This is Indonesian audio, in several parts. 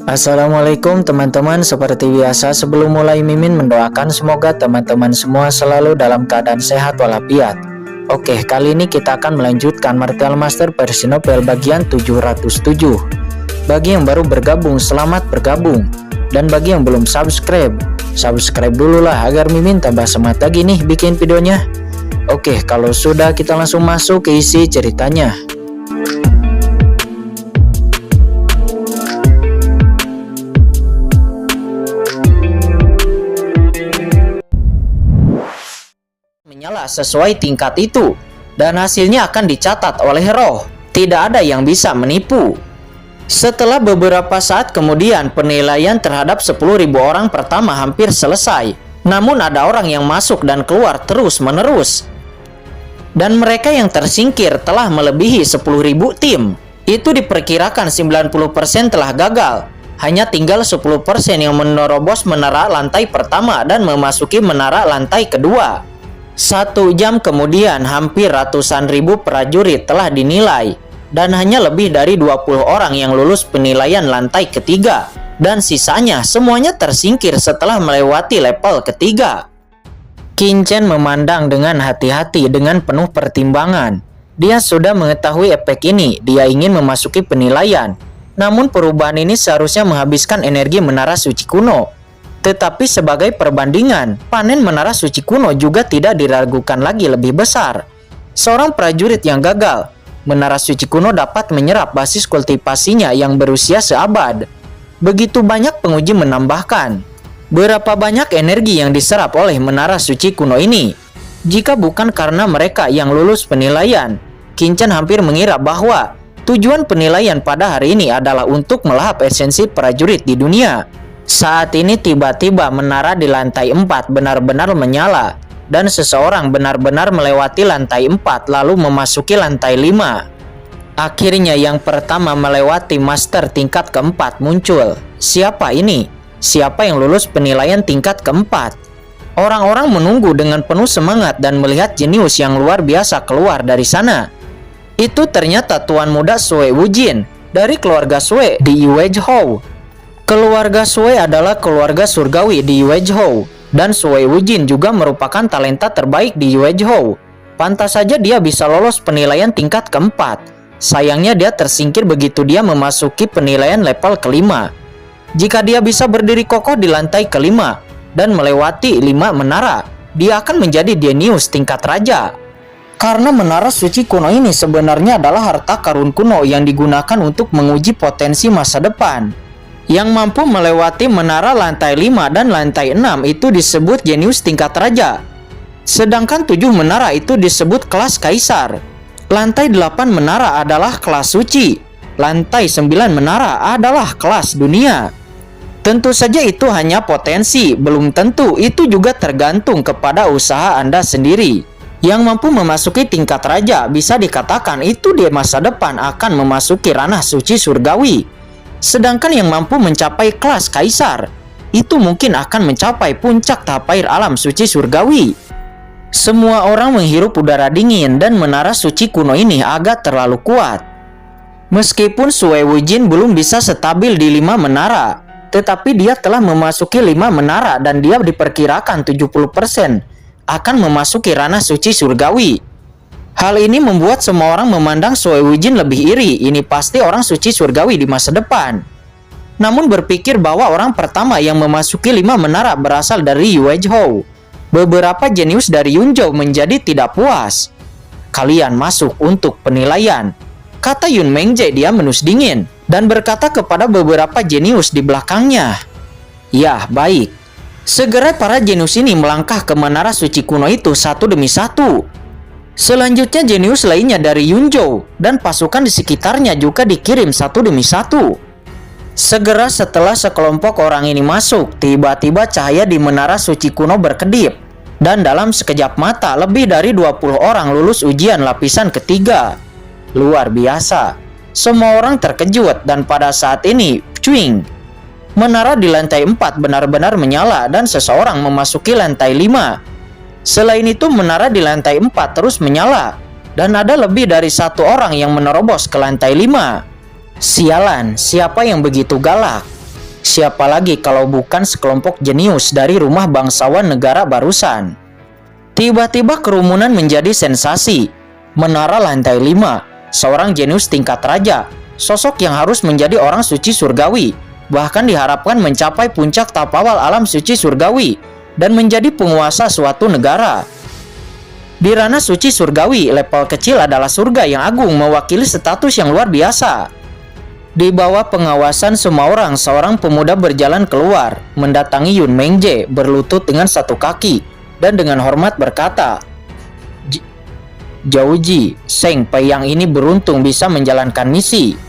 Assalamualaikum teman-teman, seperti biasa sebelum mulai Mimin mendoakan semoga teman-teman semua selalu dalam keadaan sehat walafiat. Oke, kali ini kita akan melanjutkan Martial Master versi novel bagian 707. Bagi yang baru bergabung, selamat bergabung. Dan bagi yang belum subscribe dulu lah agar Mimin tambah semangat lagi nih bikin videonya. Oke, kalau sudah kita langsung masuk ke isi ceritanya. Menyala sesuai tingkat itu, dan hasilnya akan dicatat oleh roh. Tidak ada yang bisa menipu. Setelah beberapa saat kemudian, penilaian terhadap 10.000 orang pertama hampir selesai. Namun ada orang yang masuk dan keluar terus-menerus. Dan mereka yang tersingkir telah melebihi 10.000 tim. Itu diperkirakan 90% telah gagal. Hanya tinggal 10% yang menerobos menara lantai pertama dan memasuki menara lantai kedua. 1 jam kemudian, hampir ratusan ribu prajurit telah dinilai, dan hanya lebih dari 20 orang yang lulus penilaian lantai ketiga, dan sisanya semuanya tersingkir setelah melewati level ketiga. Qin Chen memandang dengan hati-hati dengan penuh pertimbangan. Dia sudah mengetahui efek ini, dia ingin memasuki penilaian. Namun perubahan ini seharusnya menghabiskan energi menara suci kuno. Tetapi sebagai perbandingan, panen menara suci kuno juga tidak diragukan lagi lebih besar. Seorang prajurit yang gagal, menara suci kuno dapat menyerap basis kultivasinya yang berusia seabad. Begitu banyak penguji menambahkan, berapa banyak energi yang diserap oleh menara suci kuno ini? Jika bukan karena mereka yang lulus penilaian, Qin Chen hampir mengira bahwa tujuan penilaian pada hari ini adalah untuk melahap esensi prajurit di dunia. Saat ini tiba-tiba menara di lantai 4 benar-benar menyala, dan seseorang benar-benar melewati lantai 4 lalu memasuki lantai 5. Akhirnya yang pertama melewati master tingkat keempat muncul. Siapa ini? Siapa yang lulus penilaian tingkat keempat? Orang-orang menunggu dengan penuh semangat dan melihat jenius yang luar biasa keluar dari sana. Itu ternyata Tuan Muda Sui Wujin dari keluarga Sui di Yuezhou. Keluarga Sui adalah keluarga surgawi di Yuezhou, dan Sui Wujin juga merupakan talenta terbaik di Yuezhou. Pantas saja dia bisa lolos penilaian tingkat keempat. Sayangnya dia tersingkir begitu dia memasuki penilaian level kelima. Jika dia bisa berdiri kokoh di lantai kelima dan melewati 5 menara, dia akan menjadi jenius tingkat raja. Karena menara suci kuno ini sebenarnya adalah harta karun kuno yang digunakan untuk menguji potensi masa depan. Yang mampu melewati menara lantai 5 dan lantai 6 itu disebut jenius tingkat raja. Sedangkan 7 menara itu disebut kelas kaisar. Lantai 8 menara adalah kelas suci. Lantai 9 menara adalah kelas dunia. Tentu saja itu hanya potensi, belum tentu, itu juga tergantung kepada usaha Anda sendiri. Yang mampu memasuki tingkat raja bisa dikatakan itu di masa depan akan memasuki ranah suci surgawi. Sedangkan yang mampu mencapai kelas kaisar, itu mungkin akan mencapai puncak tahap air alam suci surgawi. Semua orang menghirup udara dingin dan menara suci kuno ini agak terlalu kuat. Meskipun Sui Wujin belum bisa stabil di 5 menara, tetapi dia telah memasuki 5 menara dan dia diperkirakan 70% akan memasuki ranah suci surgawi. Hal ini membuat semua orang memandang Sui Wujin lebih iri. Ini pasti orang suci surgawi di masa depan. Namun berpikir bahwa orang pertama yang memasuki 5 menara berasal dari Yuezhou. Beberapa jenius dari Yunzhou menjadi tidak puas. Kalian masuk untuk penilaian, kata Yun Mengje. Dia menus dingin dan berkata kepada beberapa jenius di belakangnya. Ya, baik. Segera para jenius ini melangkah ke menara suci kuno itu satu demi satu. Selanjutnya jenius lainnya dari Yunzhou dan pasukan di sekitarnya juga dikirim satu demi satu. Segera setelah sekelompok orang ini masuk, tiba-tiba cahaya di menara suci kuno berkedip. Dan dalam sekejap mata, lebih dari 20 orang lulus ujian lapisan ketiga. Luar biasa. Semua orang terkejut dan pada saat ini, cuing. Menara di lantai 4 benar-benar menyala dan seseorang memasuki lantai 5. Selain itu, menara di lantai 4 terus menyala dan ada lebih dari 1 orang yang menerobos ke lantai 5. Sialan, siapa yang begitu galak? Siapa lagi kalau bukan sekelompok jenius dari rumah bangsawan negara barusan? Tiba-tiba kerumunan menjadi sensasi. Menara lantai 5, seorang jenius tingkat raja, sosok yang harus menjadi orang suci surgawi, bahkan diharapkan mencapai puncak tahap awal alam suci surgawi dan menjadi penguasa suatu negara. Di ranah suci surgawi, level kecil adalah surga yang agung, mewakili status yang luar biasa. Di bawah pengawasan semua orang, seorang pemuda berjalan keluar, mendatangi Yun Mengje, berlutut dengan satu kaki, dan dengan hormat berkata, "Jauji, Seng Peiyang ini beruntung bisa menjalankan misi."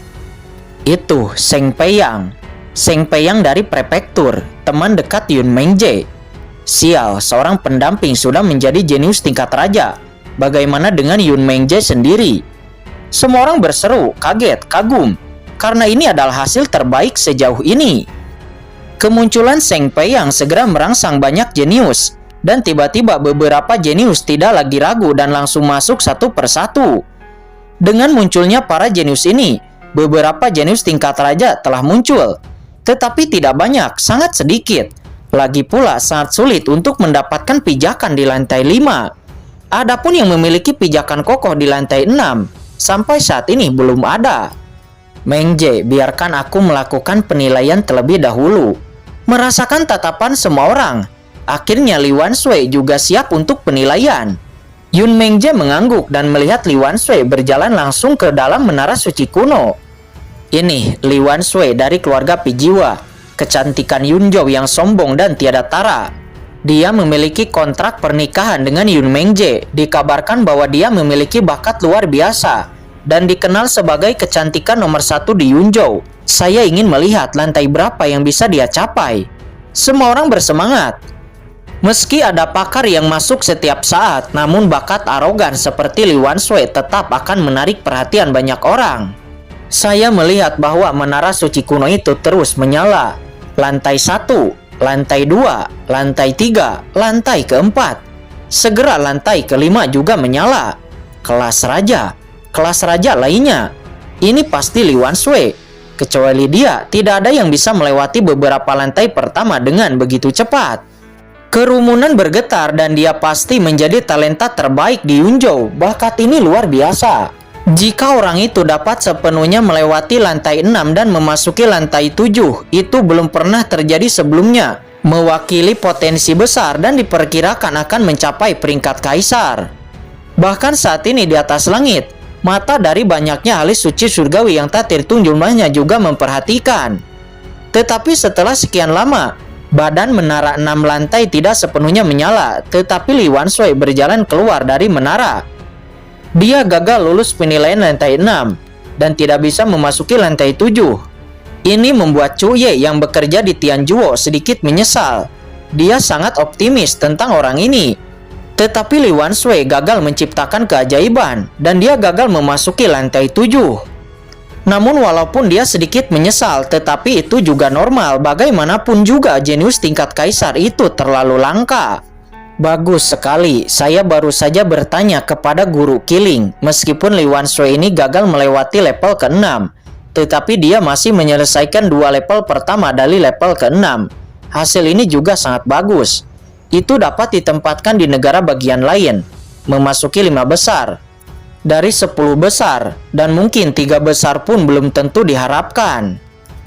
Itu Seng Peiyang. Seng Peiyang dari prefektur, teman dekat Yun Mengje. Sial, seorang pendamping sudah menjadi jenius tingkat raja. Bagaimana dengan Yun Mengje sendiri? Semua orang berseru, kaget, kagum, karena ini adalah hasil terbaik sejauh ini. Kemunculan Seng Peiyang segera merangsang banyak jenius, dan tiba-tiba beberapa jenius tidak lagi ragu dan langsung masuk satu persatu. Dengan munculnya para jenius ini, beberapa jenius tingkat raja telah muncul, tetapi tidak banyak, sangat sedikit. Lagi pula sangat sulit untuk mendapatkan pijakan di lantai 5. Adapun yang memiliki pijakan kokoh di lantai 6, sampai saat ini belum ada. Mengje, biarkan aku melakukan penilaian terlebih dahulu. Merasakan tatapan semua orang. Akhirnya Li Wanshui juga siap untuk penilaian. Yun Mengje mengangguk dan melihat Li Wanshui berjalan langsung ke dalam menara suci kuno. Ini Li Wanshui dari keluarga Pijiwa, kecantikan Yunzhou yang sombong dan tiada tara. Dia memiliki kontrak pernikahan dengan Yun Mengje. Dikabarkan bahwa dia memiliki bakat luar biasa dan dikenal sebagai kecantikan nomor 1 di Yunzhou. Saya ingin melihat lantai berapa yang bisa dia capai. Semua orang bersemangat. Meski ada pakar yang masuk setiap saat, namun bakat arogan seperti Li Wanshui tetap akan menarik perhatian banyak orang. Saya melihat bahwa menara suci kuno itu terus menyala. Lantai 1, lantai 2, lantai 3, lantai keempat. Segera lantai kelima juga menyala. Kelas raja lainnya. Ini pasti Li Wanshui. Kecuali dia, tidak ada yang bisa melewati beberapa lantai pertama dengan begitu cepat. Kerumunan bergetar dan dia pasti menjadi talenta terbaik di Yunzhou. Bakat ini luar biasa. Jika orang itu dapat sepenuhnya melewati lantai 6 dan memasuki lantai 7, itu belum pernah terjadi sebelumnya. Mewakili potensi besar dan diperkirakan akan mencapai peringkat kaisar. Bahkan saat ini di atas langit, mata dari banyaknya ahli suci surgawi yang tak terhitung jumlahnya juga memperhatikan. Tetapi setelah sekian lama, badan menara 6 lantai tidak sepenuhnya menyala, tetapi Li Wanshui berjalan keluar dari menara. Dia gagal lulus penilaian lantai 6 dan tidak bisa memasuki lantai 7. Ini membuat Chu Ye yang bekerja di Tianjuo sedikit menyesal. Dia sangat optimis tentang orang ini. Tetapi Li Wanshui gagal menciptakan keajaiban dan dia gagal memasuki lantai 7. Namun walaupun dia sedikit menyesal, tetapi itu juga normal. Bagaimanapun juga jenius tingkat kaisar itu terlalu langka. Bagus sekali, saya baru saja bertanya kepada guru Killing. Meskipun Li Wanshui ini gagal melewati level ke-6, tetapi dia masih menyelesaikan 2 level pertama dari level ke-6. Hasil ini juga sangat bagus. Itu dapat ditempatkan di negara bagian lain, memasuki 5 besar. Dari 10 besar, dan mungkin 3 besar pun belum tentu diharapkan.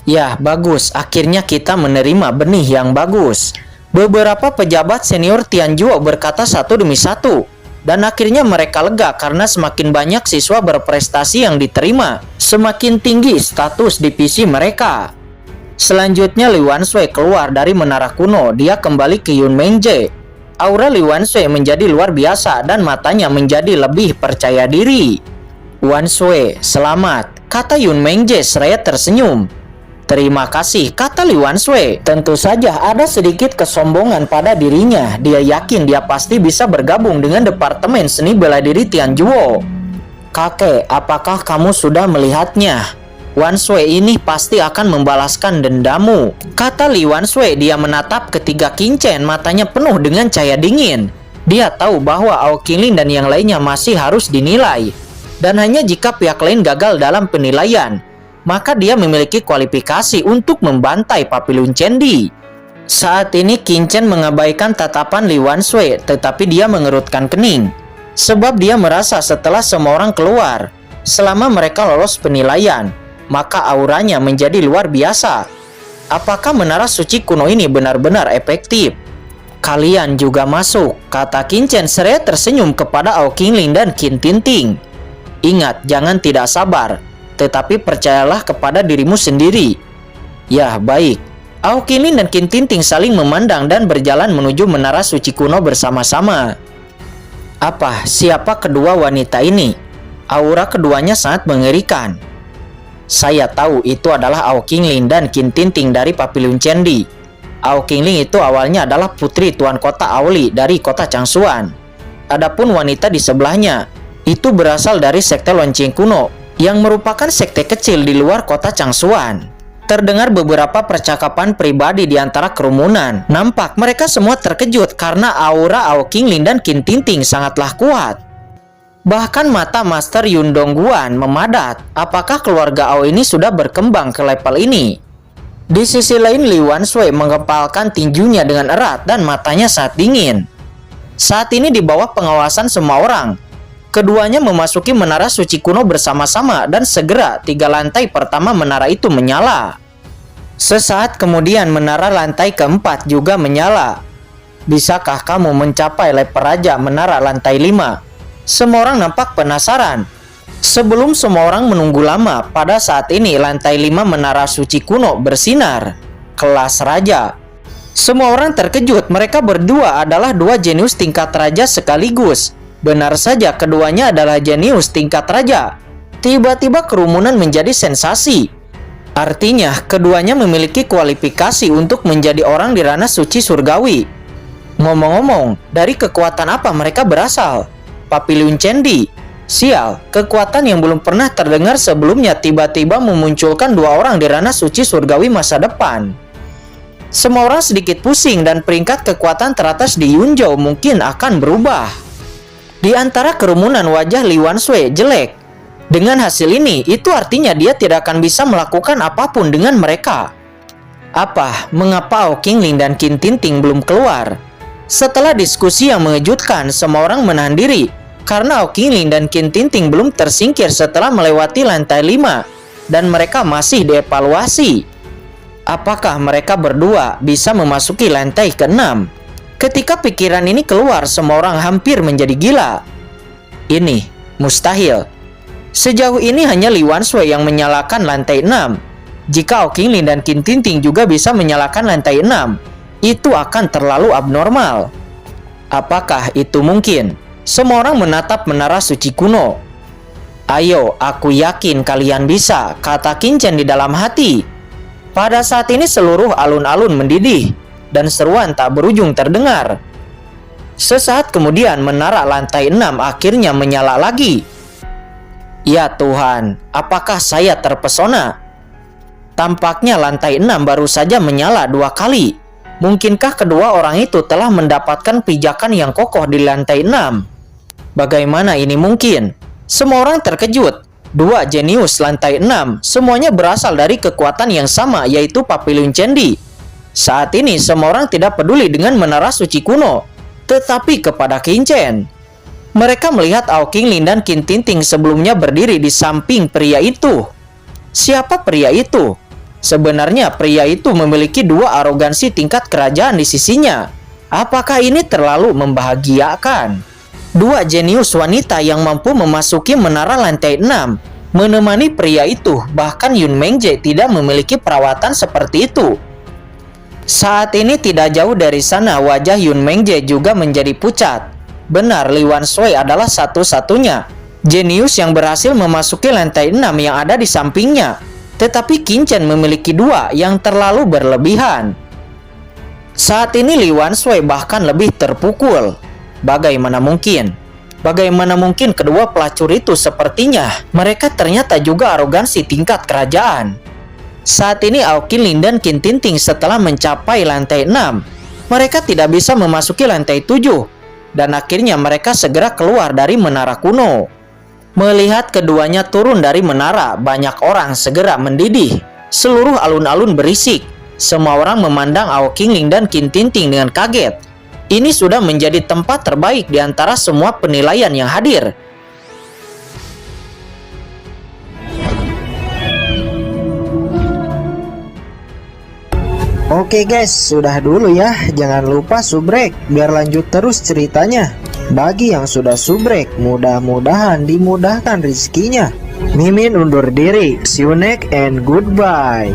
Ya, bagus, akhirnya kita menerima benih yang bagus. Beberapa pejabat senior Tianjuo berkata satu demi satu, dan akhirnya mereka lega karena semakin banyak siswa berprestasi yang diterima, semakin tinggi status divisi mereka. Selanjutnya Li Wanshui keluar dari menara kuno, dia kembali ke Yun Mengje. Aura Li Wanshui menjadi luar biasa dan matanya menjadi lebih percaya diri. "Wanshui, selamat," kata Yun Mengje seraya tersenyum. "Terima kasih," kata Li Wanshui. Tentu saja ada sedikit kesombongan pada dirinya. Dia yakin dia pasti bisa bergabung dengan Departemen Seni Bela Diri Tianjuo. "Kakek, apakah kamu sudah melihatnya? Wanshui ini pasti akan membalaskan dendamu," kata Li Wanshui. Dia menatap ketiga kincen, matanya penuh dengan cahaya dingin. Dia tahu bahwa Ao Qingling dan yang lainnya masih harus dinilai, dan hanya jika pihak lain gagal dalam penilaian, maka dia memiliki kualifikasi untuk membantai Papillon Chandy. Saat ini Qin Chen mengabaikan tatapan Li Wanshui, tetapi dia mengerutkan kening. Sebab dia merasa setelah semua orang keluar, selama mereka lolos penilaian, maka auranya menjadi luar biasa. Apakah menara suci kuno ini benar-benar efektif? Kalian juga masuk, kata Qin Chen seraya tersenyum kepada Ao Qingling dan Qin Tinting. Ingat, jangan tidak sabar, tetapi percayalah kepada dirimu sendiri. Ya, baik. Ao Qingling dan Qin Tinting saling memandang dan berjalan menuju menara suci kuno bersama-sama. Apa? Siapa kedua wanita ini? Aura keduanya sangat mengerikan. Saya tahu itu adalah Ao Qingling dan Qin Tinting dari Papillon Chandy. Ao Qingling itu awalnya adalah putri Tuan Kota Aoli dari kota Changsuan. Adapun wanita di sebelahnya, itu berasal dari sekte lonceng kuno, yang merupakan sekte kecil di luar kota Changsuan. Terdengar beberapa percakapan pribadi di antara kerumunan. Nampak mereka semua terkejut karena aura Ao Qingling dan Qin Tinting sangatlah kuat. Bahkan mata Master Yun Dongguan memadat. Apakah keluarga Ao ini sudah berkembang ke level ini? Di sisi lain, Li Wanshui menggempalkan tinjunya dengan erat dan matanya sangat dingin. Saat ini di bawah pengawasan semua orang, keduanya memasuki menara suci kuno bersama-sama dan segera 3 lantai pertama menara itu menyala. Sesaat kemudian menara lantai keempat juga menyala. Bisakah kamu mencapai level raja menara lantai 5? Semua orang nampak penasaran. Sebelum semua orang menunggu lama, pada saat ini lantai 5 menara suci kuno bersinar. Kelas raja. Semua orang terkejut, mereka berdua adalah 2 jenius tingkat raja sekaligus. Benar saja, keduanya adalah jenius tingkat raja. Tiba-tiba kerumunan menjadi sensasi. Artinya, keduanya memiliki kualifikasi untuk menjadi orang di ranah suci surgawi. Ngomong-ngomong, dari kekuatan apa mereka berasal? Papillon Chandy. Sial, kekuatan yang belum pernah terdengar sebelumnya tiba-tiba memunculkan 2 orang di ranah suci surgawi masa depan. Semua orang sedikit pusing dan peringkat kekuatan teratas di Yunzhou mungkin akan berubah. Di antara kerumunan wajah Li Wanshui jelek. Dengan hasil ini, itu artinya dia tidak akan bisa melakukan apapun dengan mereka. Apa? Mengapa Ao Qingling dan Qin Tinting belum keluar? Setelah diskusi yang mengejutkan, semua orang menahan diri. Karena Ao Qingling dan Qin Tinting belum tersingkir setelah melewati lantai 5. Dan mereka masih dievaluasi. Apakah mereka berdua bisa memasuki lantai ke-6? Ketika pikiran ini keluar, semua orang hampir menjadi gila. Ini mustahil. Sejauh ini hanya Li Wanshui yang menyalakan lantai 6. Jika Ao Qingling dan Qin Tinting juga bisa menyalakan lantai 6, itu akan terlalu abnormal. Apakah itu mungkin? Semua orang menatap menara suci kuno. Ayo, aku yakin kalian bisa, kata Qin Chen di dalam hati. Pada saat ini seluruh alun-alun mendidih. Dan seruan tak berujung terdengar. Sesaat kemudian menara lantai 6 akhirnya menyala lagi. Ya Tuhan, apakah saya terpesona? Tampaknya lantai 6 baru saja menyala 2 kali. Mungkinkah kedua orang itu telah mendapatkan pijakan yang kokoh di lantai 6? Bagaimana ini mungkin? Semua orang terkejut. 2 jenius lantai 6 semuanya berasal dari kekuatan yang sama, yaitu Papillon Chandy. Saat ini semua orang tidak peduli dengan menara suci kuno, tetapi kepada Qin Chen. Mereka melihat Ao Qingling dan Qin Tinting sebelumnya berdiri di samping pria itu. Siapa pria itu? Sebenarnya pria itu memiliki 2 arogansi tingkat kerajaan di sisinya. Apakah ini terlalu membahagiakan? 2 jenius wanita yang mampu memasuki menara lantai 6 menemani pria itu. Bahkan Yun Mengje tidak memiliki perawatan seperti itu. Saat ini tidak jauh dari sana wajah Yun Mengje juga menjadi pucat. Benar, Li Wanshui adalah satu-satunya jenius yang berhasil memasuki lantai 6 yang ada di sampingnya. Tetapi Qin Chen memiliki 2 yang terlalu berlebihan. Saat ini Li Wanshui bahkan lebih terpukul. Bagaimana mungkin? Bagaimana mungkin kedua pelacur itu sepertinya mereka ternyata juga arogansi tingkat kerajaan. Saat ini Ao Qingling dan Qin Tinting setelah mencapai lantai 6, mereka tidak bisa memasuki lantai 7, dan akhirnya mereka segera keluar dari menara kuno. Melihat keduanya turun dari menara, banyak orang segera mendidih. Seluruh alun-alun berisik. Semua orang memandang Ao Qingling dan Qin Tinting dengan kaget. Ini sudah menjadi tempat terbaik di antara semua penilaian yang hadir. Oke guys, sudah dulu ya. Jangan lupa subrek biar lanjut terus ceritanya. Bagi yang sudah subrek, mudah-mudahan dimudahkan rezekinya. Mimin undur diri. See you next and goodbye.